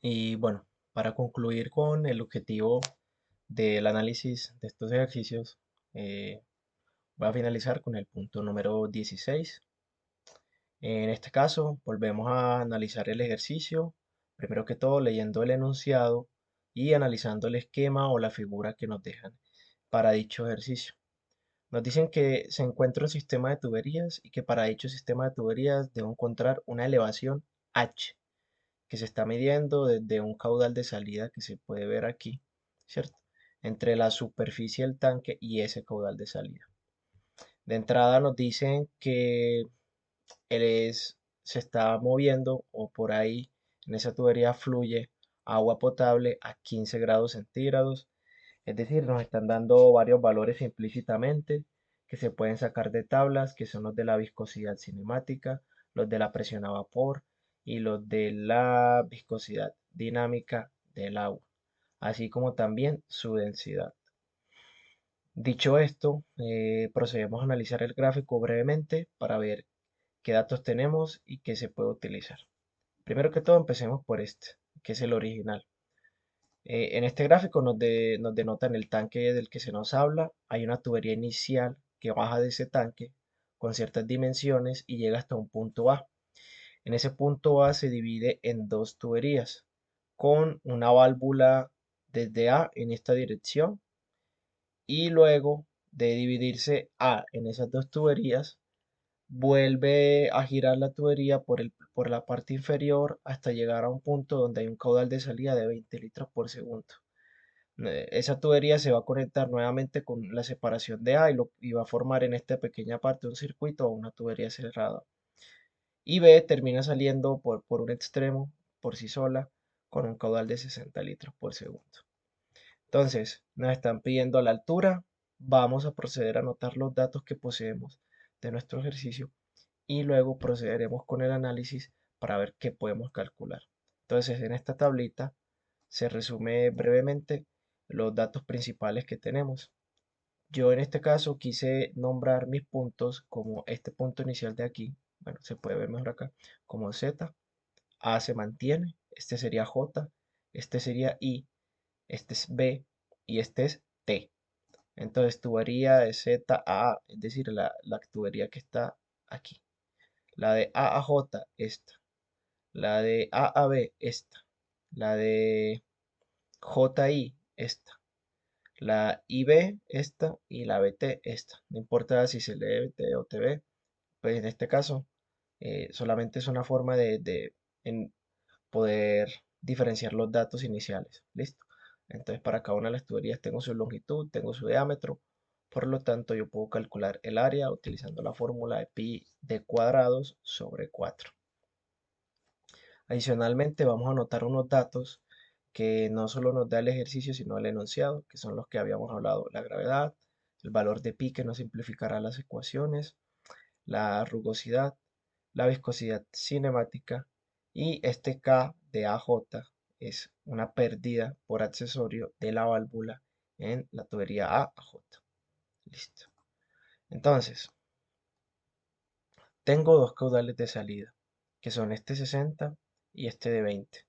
Y bueno, para concluir con el objetivo del análisis de estos ejercicios, eh, voy a finalizar con el punto número 16. En este caso, volvemos a analizar el ejercicio, primero que todo leyendo el enunciado y analizando el esquema o la figura que nos dejan para dicho ejercicio. Nos dicen que se encuentra un sistema de tuberías y que para dicho sistema de tuberías debo encontrar una elevación H que se está midiendo desde un caudal de salida que se puede ver aquí, ¿cierto? Entre la superficie del tanque y ese caudal de salida. De entrada nos dicen que se está moviendo o por ahí en esa tubería fluye agua potable a 15 grados centígrados. Es decir, nos están dando varios valores implícitamente que se pueden sacar de tablas, que son los de la viscosidad cinemática, los de la presión a vapor y los de la viscosidad dinámica del agua, así como también su densidad. Dicho esto, procedemos a analizar el gráfico brevemente para ver qué datos tenemos y qué se puede utilizar. Primero que todo, empecemos por este, que es el original. En este gráfico nos denota en el tanque del que se nos habla, hay una tubería inicial que baja de ese tanque con ciertas dimensiones y llega hasta un punto A. En ese punto A se divide en dos tuberías, con una válvula desde A en esta dirección y luego de dividirse A en esas dos tuberías, vuelve a girar la tubería por la parte inferior hasta llegar a un punto donde hay un caudal de salida de 20 litros por segundo. Esa tubería se va a conectar nuevamente con la separación de A y va a formar en esta pequeña parte un circuito o una tubería cerrada. Y B termina saliendo por un extremo por sí sola con un caudal de 60 litros por segundo. Entonces, nos están pidiendo la altura. Vamos a proceder a anotar los datos que poseemos de nuestro ejercicio y luego procederemos con el análisis para ver qué podemos calcular. Entonces, en esta tablita se resume brevemente los datos principales que tenemos. Yo en este caso quise nombrar mis puntos como este punto inicial de aquí, bueno, se puede ver mejor acá, como Z, A se mantiene, este sería J, este sería I, este es B y este es T. Entonces tubería de Z a A, es decir, la tubería que está aquí. La de A a J, esta. La de A a B, esta. La de JI, esta. La IB, esta. Y la BT, esta. No importa si se lee BT o TB, pues en este caso solamente es una forma de poder diferenciar los datos iniciales. ¿Listo? Entonces para cada una de las tuberías tengo su longitud, tengo su diámetro. Por lo tanto, yo puedo calcular el área utilizando la fórmula de pi de cuadrados sobre 4. Adicionalmente, vamos a anotar unos datos que no solo nos da el ejercicio, sino el enunciado, que son los que habíamos hablado, la gravedad, el valor de pi que nos simplificará las ecuaciones, la rugosidad, la viscosidad cinemática y este K de AJ es una pérdida por accesorio de la válvula en la tubería A a J. Listo. Entonces, tengo dos caudales de salida, que son este 60 y este de 20.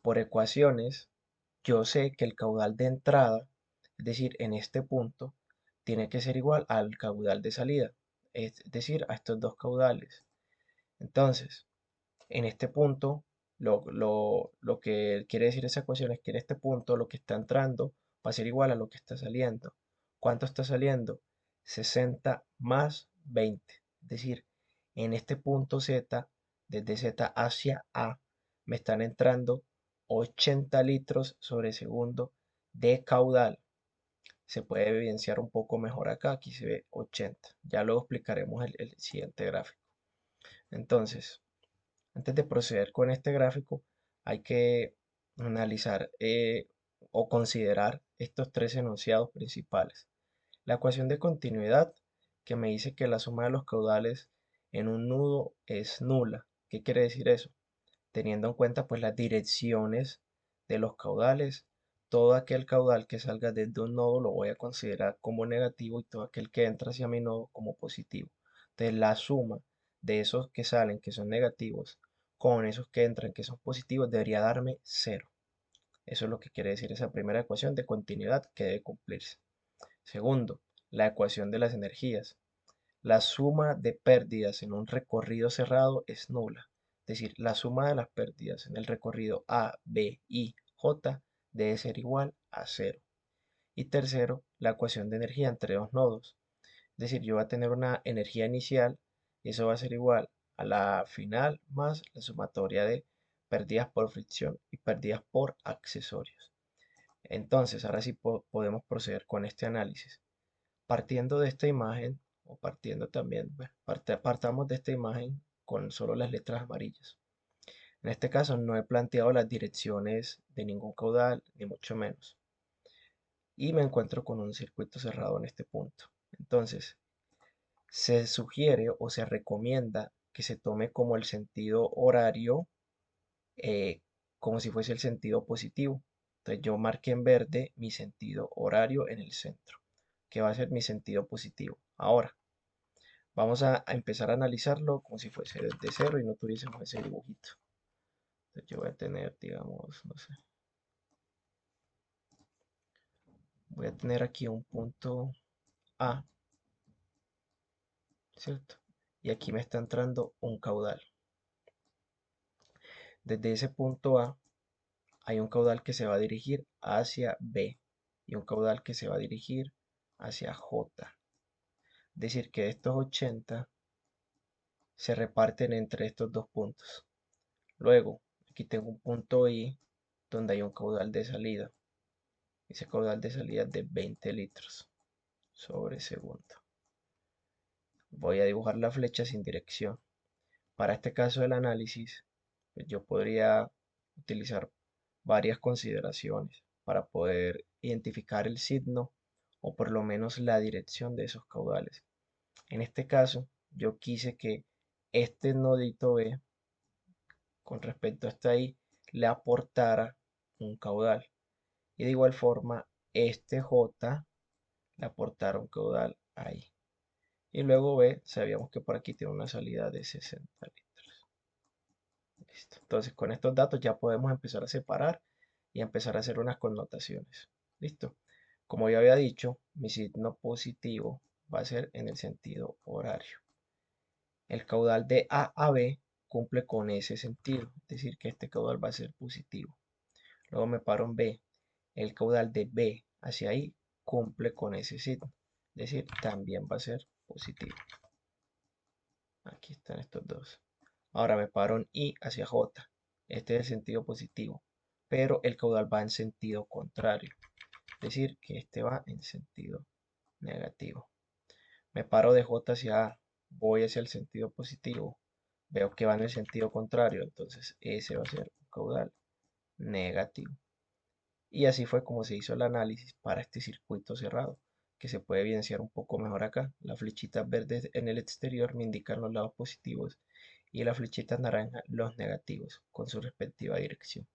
Por ecuaciones, yo sé que el caudal de entrada, es decir, en este punto, tiene que ser igual al caudal de salida, es decir, a estos dos caudales. Entonces, en este punto, lo que quiere decir esa ecuación es que en este punto lo que está entrando va a ser igual a lo que está saliendo. ¿Cuánto está saliendo? 60 más 20. Es decir, en este punto Z, desde Z hacia A, me están entrando 80 litros sobre segundo de caudal. Se puede evidenciar un poco mejor acá, aquí se ve 80. Ya luego explicaremos el siguiente gráfico. Entonces, antes de proceder con este gráfico, hay que analizar o considerar estos tres enunciados principales. La ecuación de continuidad, que me dice que la suma de los caudales en un nudo es nula. ¿Qué quiere decir eso? Teniendo en cuenta pues las direcciones de los caudales, todo aquel caudal que salga desde un nodo lo voy a considerar como negativo y todo aquel que entra hacia mi nodo como positivo. Entonces la suma de esos que salen, que son negativos, con esos que entran, que son positivos, debería darme cero. Eso es lo que quiere decir esa primera ecuación de continuidad que debe cumplirse. Segundo, la ecuación de las energías. La suma de pérdidas en un recorrido cerrado es nula. Es decir, la suma de las pérdidas en el recorrido A, B y J debe ser igual a cero. Y tercero, la ecuación de energía entre dos nodos. Es decir, yo voy a tener una energía inicial y eso va a ser igual a la final más la sumatoria de pérdidas por fricción y pérdidas por accesorios. Entonces, ahora sí podemos proceder con este análisis. Partiendo de esta imagen, o partiendo también, bueno, partamos de esta imagen con solo las letras amarillas. En este caso no he planteado las direcciones de ningún caudal, ni mucho menos. Y me encuentro con un circuito cerrado en este punto. Entonces, se sugiere o se recomienda que se tome como el sentido horario, eh, como si fuese el sentido positivo. Entonces yo marqué en verde mi sentido horario en el centro, que va a ser mi sentido positivo. Ahora, vamos a empezar a analizarlo como si fuese desde cero y no tuviésemos ese dibujito. Entonces yo voy a tener, digamos, no sé, voy a tener aquí un punto A, ¿cierto? Y aquí me está entrando un caudal. Desde ese punto A hay un caudal que se va a dirigir hacia B y un caudal que se va a dirigir hacia J. Es decir, que estos 80 se reparten entre estos dos puntos. Luego, aquí tengo un punto I donde hay un caudal de salida. Ese caudal de salida es de 20 litros sobre segundo. Voy a dibujar la flecha sin dirección. Para este caso del análisis, pues yo podría utilizar varias consideraciones para poder identificar el signo o por lo menos la dirección de esos caudales. En este caso, yo quise que este nodito B, con respecto a esta I, le aportara un caudal. Y de igual forma, este J le aportara un caudal ahí. Y luego B, sabíamos que por aquí tiene una salida de 60 litros. Listo. Entonces, con estos datos ya podemos empezar a separar y empezar a hacer unas connotaciones. Listo. Como ya había dicho, mi signo positivo va a ser en el sentido horario. El caudal de A a B cumple con ese sentido, es decir, que este caudal va a ser positivo. Luego me paro en B. El caudal de B hacia ahí cumple con ese signo, es decir, también va a ser positivo. Aquí están estos dos. Ahora me paro en I hacia J. Este es el sentido positivo, pero el caudal va en sentido contrario, es decir, que este va en sentido negativo. Me paro de J hacia A, voy hacia el sentido positivo, veo que va en el sentido contrario, entonces ese va a ser un caudal negativo. Y así fue como se hizo el análisis para este circuito cerrado, que se puede evidenciar un poco mejor acá. Las flechitas verdes en el exterior me indican los lados positivos y las flechitas naranjas los negativos con su respectiva dirección.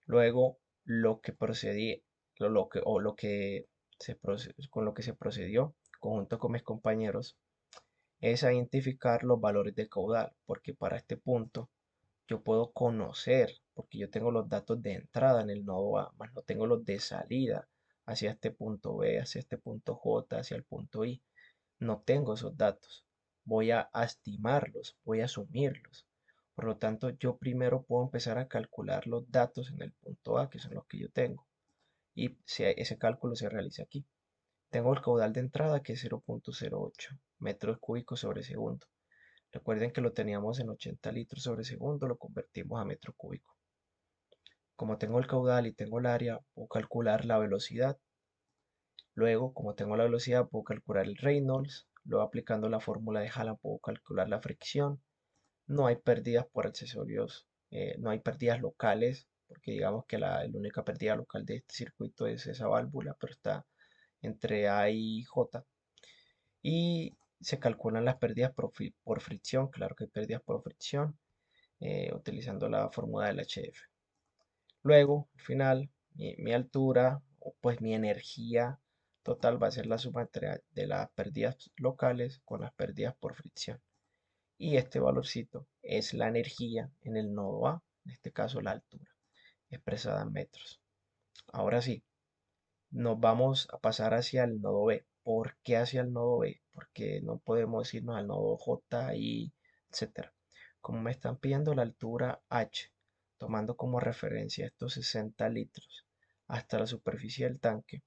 Luego, lo que procedí, lo que, o lo que con lo que se procedió, conjunto con mis compañeros, es a identificar los valores de caudal, porque para este punto yo puedo conocer, porque yo tengo los datos de entrada en el nodo A, más no tengo los de salida hacia este punto B, hacia este punto J, hacia el punto I. No tengo esos datos. Voy a estimarlos, voy a asumirlos. Por lo tanto, yo primero puedo empezar a calcular los datos en el punto A, que son los que yo tengo. Y ese cálculo se realiza aquí. Tengo el caudal de entrada que es 0,08 metros cúbicos sobre segundo. Recuerden que lo teníamos en 80 litros sobre segundo, lo convertimos a metro cúbico. Como tengo el caudal y tengo el área, puedo calcular la velocidad. Luego, como tengo la velocidad, puedo calcular el Reynolds. Luego, aplicando la fórmula de Hallan, puedo calcular la fricción. No hay pérdidas por accesorios, no hay pérdidas locales, porque digamos que la única pérdida local de este circuito es esa válvula, pero está entre A y J. Y se calculan las pérdidas por fricción, claro que hay pérdidas por fricción, utilizando la fórmula del HF. Luego, al final, mi altura, o pues mi energía total va a ser la suma de las pérdidas locales con las pérdidas por fricción. y este valorcito es la energía en el nodo A, en este caso la altura, expresada en metros. Ahora sí, nos vamos a pasar hacia el nodo B. ¿Por qué hacia el nodo B? Porque no podemos irnos al nodo J, I, etcétera. Como me están pidiendo la altura H, tomando como referencia estos 60 litros hasta la superficie del tanque,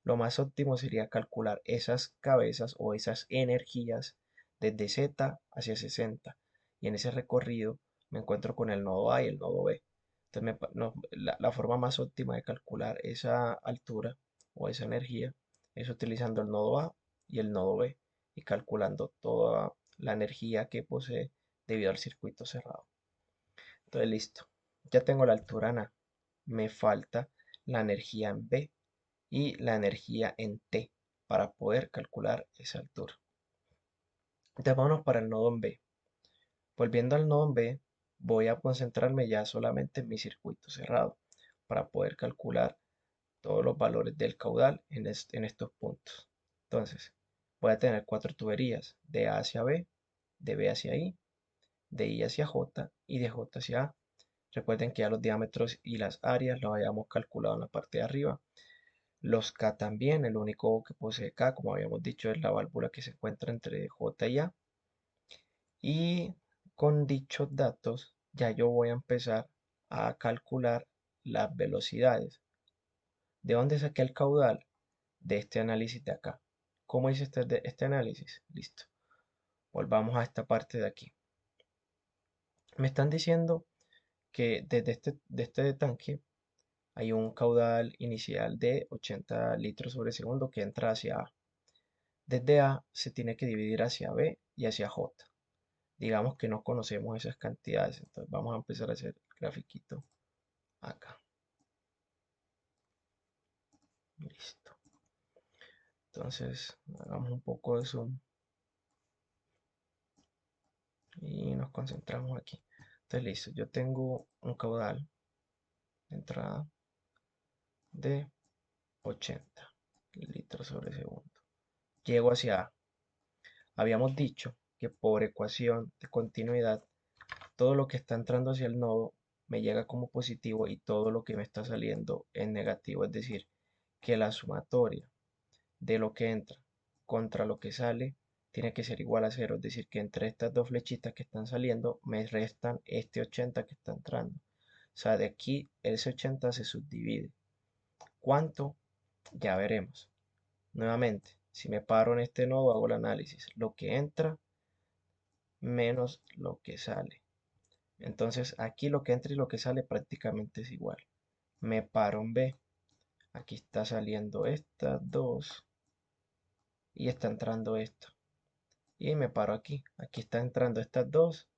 lo más óptimo sería calcular esas cabezas o esas energías desde Z hacia 60. Y en ese recorrido me encuentro con el nodo A y el nodo B. Entonces, la forma más óptima de calcular esa altura o esa energía es utilizando el nodo A y el nodo B y calculando toda la energía que posee debido al circuito cerrado. Entonces, listo. Ya tengo la altura en A. Me falta la energía en B y la energía en T para poder calcular esa altura. Entonces, vámonos para el nodo en B. Volviendo al nodo en B, voy a concentrarme ya solamente en mi circuito cerrado para poder calcular todos los valores del caudal en estos puntos. Entonces, voy a tener cuatro tuberías, de A hacia B, de B hacia I, de I hacia J y de J hacia A. Recuerden que ya los diámetros y las áreas los habíamos calculado en la parte de arriba. Los K también, el único que posee K, como habíamos dicho, es la válvula que se encuentra entre J y A. Y con dichos datos ya yo voy a empezar a calcular las velocidades. ¿De dónde saqué el caudal? De este análisis de acá. ¿Cómo hice este análisis? Listo. Volvamos a esta parte de aquí. Me están diciendo que desde este tanque hay un caudal inicial de 80 litros sobre segundo que entra hacia A. Desde A se tiene que dividir hacia B y hacia J. Digamos que no conocemos esas cantidades, entonces vamos a empezar a hacer el grafiquito acá. Listo. Entonces, hagamos un poco de zoom y nos concentramos aquí. Entonces, listo. Yo tengo un caudal de entrada de 80 litros sobre segundo. Llego hacia A. Habíamos dicho que por ecuación de continuidad, todo lo que está entrando hacia el nodo me llega como positivo y todo lo que me está saliendo en negativo. Es decir, que la sumatoria de lo que entra contra lo que sale tiene que ser igual a cero. Es decir, que entre estas dos flechitas que están saliendo me restan este 80 que está entrando. O sea, de aquí ese 80 se subdivide. ¿Cuánto? Ya veremos. Nuevamente, si me paro en este nodo, hago el análisis. Lo que entra menos lo que sale. Entonces, aquí lo que entra y lo que sale prácticamente es igual. Me paro en B. Aquí está saliendo estas dos y está entrando esto. Y me paro aquí. Aquí está entrando estas dos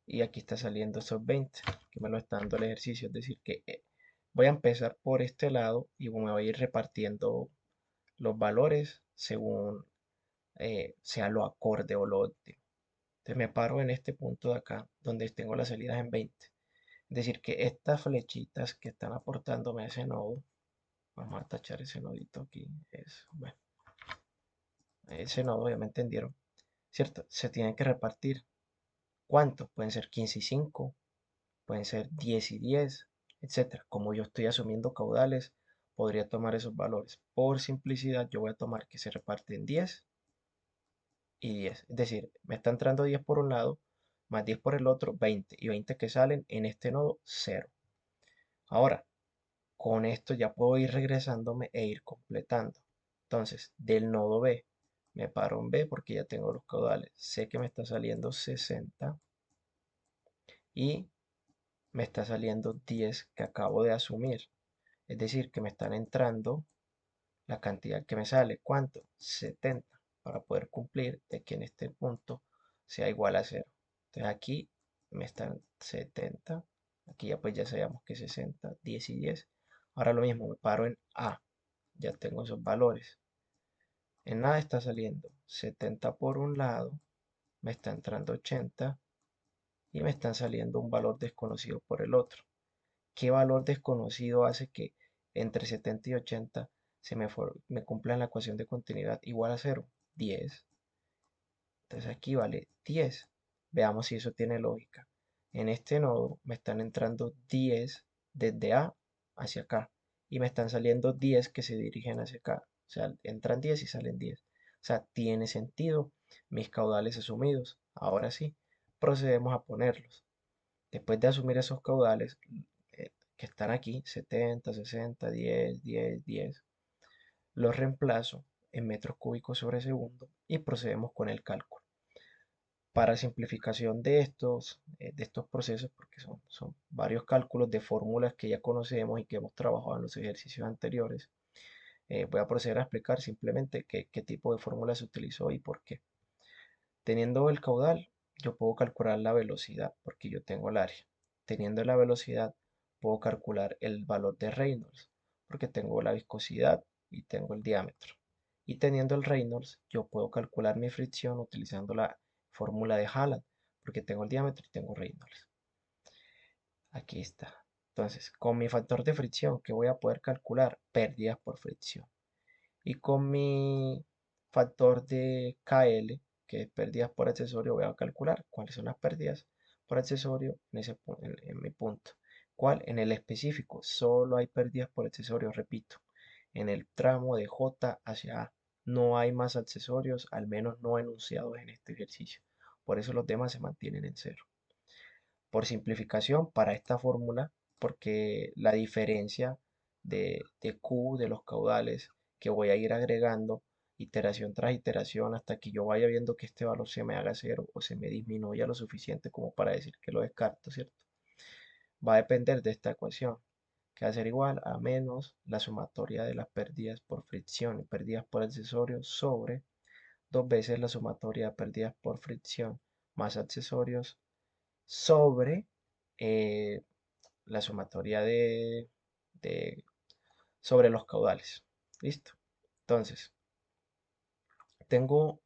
y aquí está saliendo esos 20 que me lo está dando el ejercicio. Es decir, que voy a empezar por este lado y me voy a ir repartiendo los valores según sea lo acorde o lo óptimo. Entonces me paro en este punto de acá donde tengo las salidas en 20. Es decir, que estas flechitas que están aportándome a ese nodo, vamos a tachar ese nodito aquí, bueno, ese nodo ya me entendieron, ¿cierto? Se tienen que repartir. ¿Cuánto? Pueden ser 15 y 5, pueden ser 10 y 10, etcétera. Como yo estoy asumiendo caudales, podría tomar esos valores. Por simplicidad, yo voy a tomar que se reparten 10 y 10. Es decir, me está entrando 10 por un lado, más 10 por el otro, 20. Y 20 que salen en este nodo, 0. Ahora, con esto ya puedo ir regresándome e ir completando. Entonces, del nodo B, me paro en B porque ya tengo los caudales. Sé que me está saliendo 60 y me está saliendo 10 que acabo de asumir. Es decir, que me están entrando la cantidad que me sale. ¿Cuánto? 70 para poder cumplir de que en este punto sea igual a 0. Entonces aquí me están 70. Aquí ya pues ya sabemos que 60, 10 y 10. Ahora lo mismo, me paro en A. Ya tengo esos valores. En A está saliendo 70 por un lado, me está entrando 80 y me están saliendo un valor desconocido por el otro. ¿Qué valor desconocido hace que entre 70 y 80 me cumpla la ecuación de continuidad igual a 0? 10. Entonces aquí vale 10. Veamos si eso tiene lógica. En este nodo me están entrando 10 desde A hacia acá y me están saliendo 10 que se dirigen hacia acá. O sea, entran 10 y salen 10. O sea, tiene sentido mis caudales asumidos. Ahora sí, procedemos a ponerlos. Después de asumir esos caudales que están aquí, 70, 60, 10, 10, 10, los reemplazo en metros cúbicos sobre segundo y procedemos con el cálculo. Para simplificación de estos procesos, porque son varios cálculos de fórmulas que ya conocemos y que hemos trabajado en los ejercicios anteriores, voy a proceder a explicar simplemente qué tipo de fórmula se utilizó y por qué. Teniendo el caudal, yo puedo calcular la velocidad porque yo tengo el área. Teniendo la velocidad, puedo calcular el valor de Reynolds porque tengo la viscosidad y tengo el diámetro. Y teniendo el Reynolds, yo puedo calcular mi fricción utilizando la fórmula de Halland porque tengo el diámetro y tengo Reynolds. Aquí está. Entonces, con mi factor de fricción, ¿qué voy a poder calcular? Pérdidas por fricción. Y con mi factor de KL, que es pérdidas por accesorio, voy a calcular cuáles son las pérdidas por accesorio en mi punto. ¿Cuál? En el específico, solo hay pérdidas por accesorio, repito, en el tramo de J hacia A. No hay más accesorios, al menos no enunciados en este ejercicio. Por eso los demás se mantienen en cero. Por simplificación, para esta fórmula, porque la diferencia de Q de los caudales que voy a ir agregando iteración tras iteración hasta que yo vaya viendo que este valor se me haga cero o se me disminuya lo suficiente como para decir que lo descarto, ¿cierto? Va a depender de esta ecuación, que va a ser igual a menos la sumatoria de las pérdidas por fricción y pérdidas por accesorios sobre dos veces la sumatoria de pérdidas por fricción más accesorios sobre eh, la sumatoria de- sobre los caudales. ¿Listo? Entonces, tengo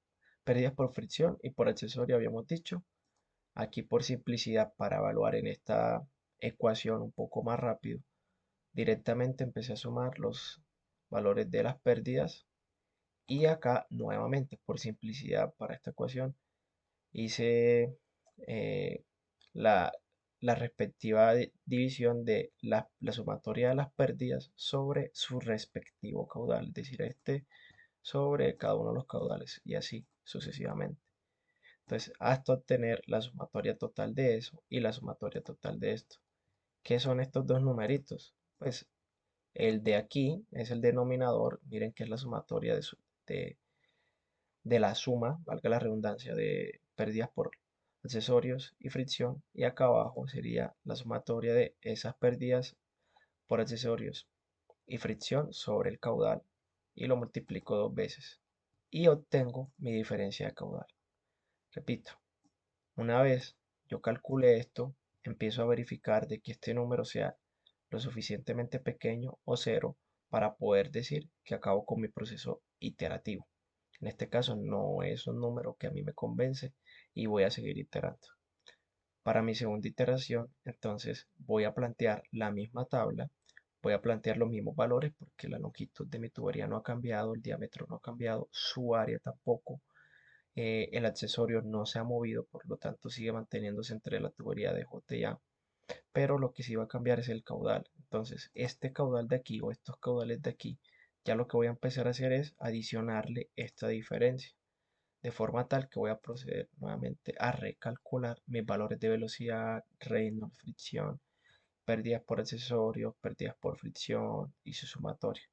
pérdidas por fricción y por accesorio, habíamos dicho. Aquí por simplicidad, para evaluar en esta ecuación un poco más rápido, directamente empecé a sumar los valores de las pérdidas y acá nuevamente por simplicidad para esta ecuación hice eh, la, la respectiva división de la sumatoria de las pérdidas sobre su respectivo caudal, es decir, este sobre cada uno de los caudales y así sucesivamente. Entonces, hasta obtener la sumatoria total de eso y la sumatoria total de esto. ¿Qué son estos dos numeritos? Pues el de aquí es el denominador, miren que es la sumatoria de, de la suma, valga la redundancia, de pérdidas por accesorios y fricción. Y acá abajo sería la sumatoria de esas pérdidas por accesorios y fricción sobre el caudal. Y lo multiplico dos veces. Y obtengo mi diferencia de caudal. Repito, una vez yo calcule esto, empiezo a verificar de que este número sea lo suficientemente pequeño o cero para poder decir que acabo con mi proceso iterativo. En este caso no es un número que a mí me convence y voy a seguir iterando. Para mi segunda iteración, entonces voy a plantear la misma tabla, voy a plantear los mismos valores porque la longitud de mi tubería no ha cambiado, el diámetro no ha cambiado, su área tampoco, el accesorio no se ha movido, por lo tanto sigue manteniéndose entre la tubería de J y A, pero lo que sí va a cambiar es el caudal. Entonces, este caudal de aquí o estos caudales de aquí, ya lo que voy a empezar a hacer es adicionarle esta diferencia, de forma tal que voy a proceder nuevamente a recalcular mis valores de velocidad, Reynolds, fricción, pérdidas por accesorios, pérdidas por fricción y su sumatoria.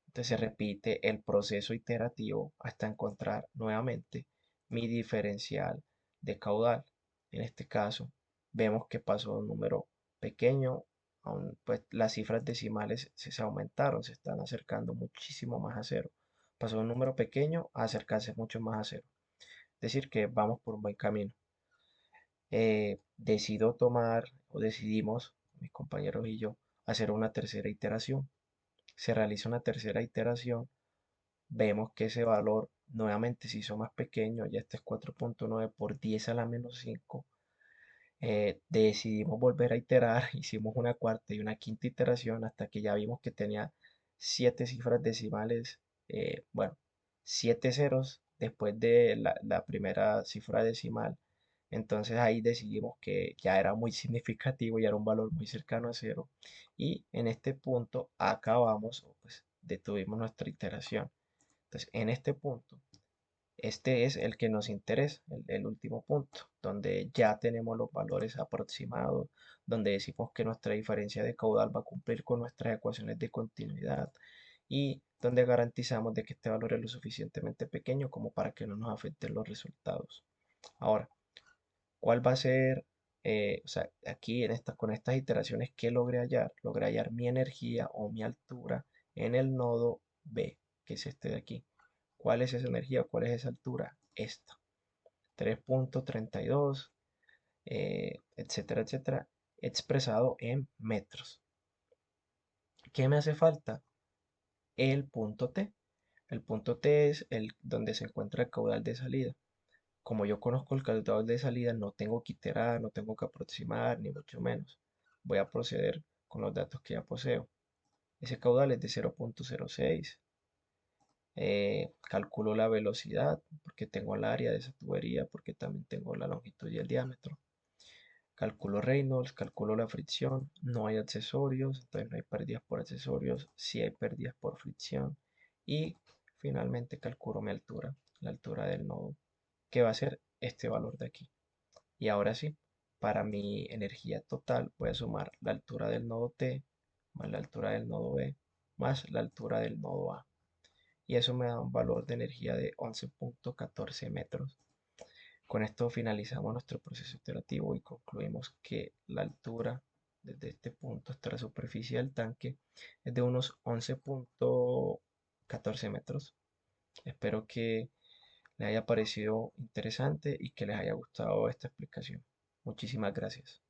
Entonces se repite el proceso iterativo hasta encontrar nuevamente mi diferencial de caudal. En este caso, vemos que pasó de un número pequeño, pues las cifras decimales se aumentaron, se están acercando muchísimo más a cero. Pasó de un número pequeño a acercarse mucho más a cero. Es decir, que vamos por un buen camino. Decido tomar, o decidimos, mis compañeros y yo, hacer una tercera iteración. Se realiza una tercera iteración, vemos que ese valor nuevamente se hizo más pequeño, ya este es 4.9 por 10 a la menos 5. Decidimos volver a iterar, hicimos una cuarta y una quinta iteración hasta que ya vimos que tenía 7 cifras decimales, bueno, 7 ceros después de la primera cifra decimal Entonces ahí decidimos que ya era muy significativo, ya era un valor muy cercano a cero. Y en este punto acabamos, o pues detuvimos nuestra iteración. Entonces en este punto, este es el que nos interesa, el último punto, donde ya tenemos los valores aproximados, donde decimos que nuestra diferencia de caudal va a cumplir con nuestras ecuaciones de continuidad y donde garantizamos de que este valor es lo suficientemente pequeño como para que no nos afecten los resultados. Ahora, ¿cuál va a ser, o sea, aquí con estas iteraciones, qué logré hallar? Logré hallar mi energía o mi altura en el nodo B, que es este de aquí. ¿Cuál es esa energía? ¿Cuál es esa altura? Esta. 3.32, etcétera, etcétera, expresado en metros. ¿Qué me hace falta? El punto T. El punto T es el donde se encuentra el caudal de salida. Como yo conozco el caudal de salida, no tengo que iterar, no tengo que aproximar, ni mucho menos. Voy a proceder con los datos que ya poseo. Ese caudal es de 0.06. Calculo la velocidad porque tengo el área de esa tubería, porque también tengo la longitud y el diámetro. Calculo Reynolds, calculo la fricción, no hay accesorios, entonces no hay pérdidas por accesorios, sí hay pérdidas por fricción. Y finalmente calculo mi altura, la altura del nodo, que va a ser este valor de aquí. Y ahora sí, para mi energía total voy a sumar la altura del nodo T más la altura del nodo B más la altura del nodo A. Y eso me da un valor de energía de 11.14 metros. Con esto finalizamos nuestro proceso iterativo y concluimos que la altura desde este punto hasta la superficie del tanque es de unos 11.14 metros. Espero que les haya parecido interesante y que les haya gustado esta explicación. Muchísimas gracias.